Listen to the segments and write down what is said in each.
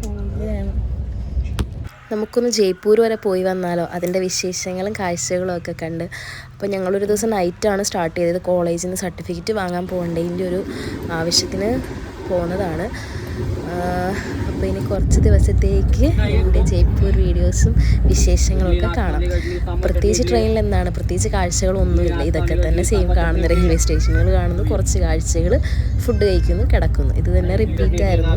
പോവുകയാണ്. നമുക്കൊന്ന് ജയ്പൂർ വരെ പോയി വന്നാലോ, അതിൻ്റെ വിശേഷങ്ങളും കാഴ്ചകളും ഒക്കെ കണ്ട്. അപ്പോൾ ഞങ്ങളൊരു ദിവസം നൈറ്റാണ് സ്റ്റാർട്ട് ചെയ്തത്. കോളേജിൽ നിന്ന് സർട്ടിഫിക്കറ്റ് വാങ്ങാൻ പോകേണ്ടതിൻ്റെ ഒരു ആവശ്യത്തിന് പോകുന്നതാണ്. അപ്പോൾ ഇനി കുറച്ച് ദിവസത്തേക്ക് എൻ്റെ ജയ്പൂർ വീഡിയോസും വിശേഷങ്ങളൊക്കെ കാണാം. പ്രത്യേകിച്ച് ട്രെയിനിൽ എന്താണ്, പ്രത്യേകിച്ച് കാഴ്ചകളൊന്നുമില്ല. ഇതൊക്കെ തന്നെ സെയിം കാണുന്ന റെയിൽവേ സ്റ്റേഷനുകൾ കാണുന്നു, കുറച്ച് കാഴ്ചകൾ, ഫുഡ് കഴിക്കുന്നു, കിടക്കുന്നു. ഇത് തന്നെ റിപ്പീറ്റ് ആയിരുന്നു.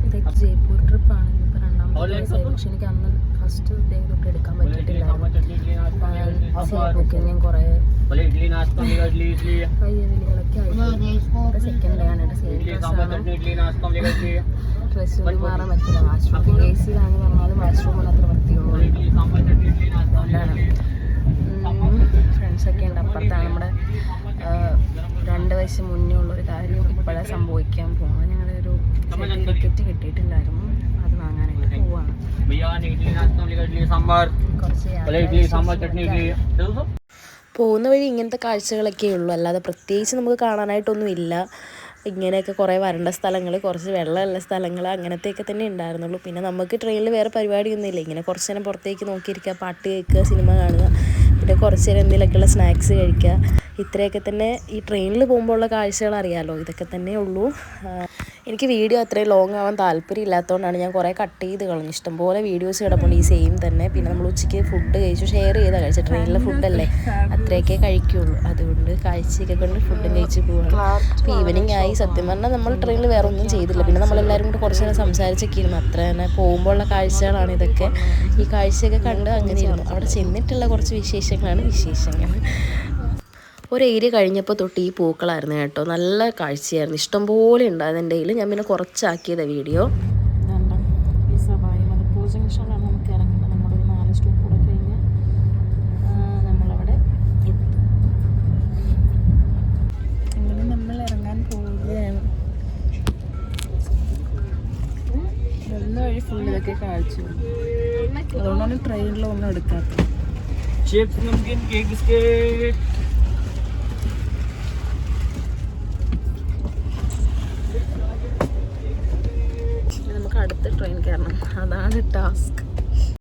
ഇതൊക്കെ ജയ്പൂർ ട്രിപ്പാണ്. ഇപ്പോൾ രണ്ടാമത്തെ ദിവസമായി. പക്ഷെ എനിക്ക് അന്ന് ഫസ്റ്റ് ഡേ തൊട്ട് എടുക്കാൻ പറ്റിയിട്ടില്ലായിരുന്നു. ബുക്കിങ്ങും കുറേ പയ്യവിളികളൊക്കെ ആയിട്ട് സെക്കൻഡ് ഡേ ആണ്. സെയിം ഡ്രസ്സ് ഒന്നും മാറാൻ പറ്റില്ല. വാഷ്റൂം എ സിയിലാണെന്ന് പറഞ്ഞാലും വാഷ്റൂമിൽ അത്ര വൃത്തിയുള്ളൂ. ഫ്രണ്ട്സൊക്കെ ഉണ്ട്. അപ്പുറത്താണ് നമ്മുടെ 2 വയസ്സ് മുന്നേ ഉള്ളൊരു കാര്യം ഇപ്പോഴേ സംഭവിക്കാൻ പോകുന്നത്. ഞങ്ങളൊരു ടിക്കറ്റ് കിട്ടിയിട്ടില്ലായിരുന്നു, അത് വാങ്ങാനായിട്ട് പോവാണ്. പോകുന്ന വഴി ഇങ്ങനത്തെ കാഴ്ചകളൊക്കെ ഉള്ളൂ, അല്ലാതെ പ്രത്യേകിച്ച് നമുക്ക് കാണാനായിട്ടൊന്നും ഇല്ല. ഇങ്ങനെയൊക്കെ കുറേ വരണ്ട സ്ഥലങ്ങൾ, കുറച്ച് വെള്ളമുള്ള സ്ഥലങ്ങൾ, അങ്ങനത്തെയൊക്കെ തന്നെ ഉണ്ടായിരുന്നുള്ളൂ. പിന്നെ നമുക്ക് ട്രെയിനിൽ വേറെ പരിപാടിയൊന്നുമില്ല. ഇങ്ങനെ കുറച്ച് നേരം പുറത്തേക്ക് നോക്കിയിരിക്കുക, പാട്ട് കേൾക്കുക, സിനിമ കാണുക, പിന്നെ കുറച്ച് നേരം എന്തെങ്കിലുമൊക്കെയുള്ള സ്നാക്സ് കഴിക്കുക. ഇത്രയൊക്കെ തന്നെ ഈ ട്രെയിനിൽ പോകുമ്പോൾ ഉള്ള കാഴ്ചകൾ അറിയാമല്ലോ. ഇതൊക്കെ തന്നെ ഉള്ളൂ. എനിക്ക് വീഡിയോ അത്രയും ലോങ് ആവാൻ താല്പര്യമില്ലാത്തതുകൊണ്ടാണ് ഞാൻ കുറേ കട്ട് ചെയ്ത് കളഞ്ഞു. ഇഷ്ടംപോലെ വീഡിയോസ് കിടപ്പുണ്ട് ഈ സെയിം തന്നെ. പിന്നെ നമ്മൾ ഉച്ചയ്ക്ക് ഫുഡ് കഴിച്ചു, ഷെയർ ചെയ്താൽ കഴിച്ചു. ട്രെയിനിലെ ഫുഡല്ലേ, അത്രയൊക്കെ കഴിക്കുകയുള്ളൂ. അതുകൊണ്ട് കാഴ്ചയൊക്കെ കൊണ്ട് ഫുഡും കഴിച്ച് പോവാണ്. അപ്പോൾ ഈവനിങ് ആയി. സത്യം പറഞ്ഞാൽ നമ്മൾ ട്രെയിനിൽ വേറെ ഒന്നും ചെയ്തില്ല. പിന്നെ നമ്മളെല്ലാവരും കൂടെ കുറച്ച് നേരം സംസാരിച്ചൊക്കെ ഇരുന്നു. അത്ര തന്നെ പോകുമ്പോൾ ഉള്ള കാഴ്ചകളാണ് ഇതൊക്കെ. ഈ കാഴ്ചയൊക്കെ കണ്ട് അങ്ങനെ ഇരുന്നു. അവിടെ ചെന്നിട്ടുള്ള കുറച്ച് വിശേഷങ്ങളാണ് വിശേഷങ്ങൾ. ഒരു ഏരിയ കഴിഞ്ഞപ്പോൾ തൊട്ട് ഈ പൂക്കളായിരുന്നു കേട്ടോ. നല്ല കാഴ്ചയായിരുന്നു, ഇഷ്ടംപോലെ ഉണ്ടായിരുന്നു എൻ്റെ കയ്യിൽ. ഞാൻ പിന്നെ കുറച്ചാക്കിയതാണ് വീഡിയോ. മലപ്പൂർ ജംഗ്ഷനിലാണ് നമുക്ക് ഇറങ്ങുന്നത്. നമ്മളൊരു 4 സ്റ്റോപ്പ് കൂടെ കഴിഞ്ഞ് നമ്മളവിടെ എത്തും. അങ്ങനെ നമ്മൾ ഇറങ്ങാൻ പോവുകയാണ്. വരുന്ന വഴി ഫുൾ ഇതൊക്കെ കാഴ്ച, അതുകൊണ്ടാണ് ട്രെയിനിലൊന്നും എടുക്കാത്തത്. നമുക്ക് അടുത്ത ട്രെയിൻ കയറണം, അതാണ് ടാസ്ക്.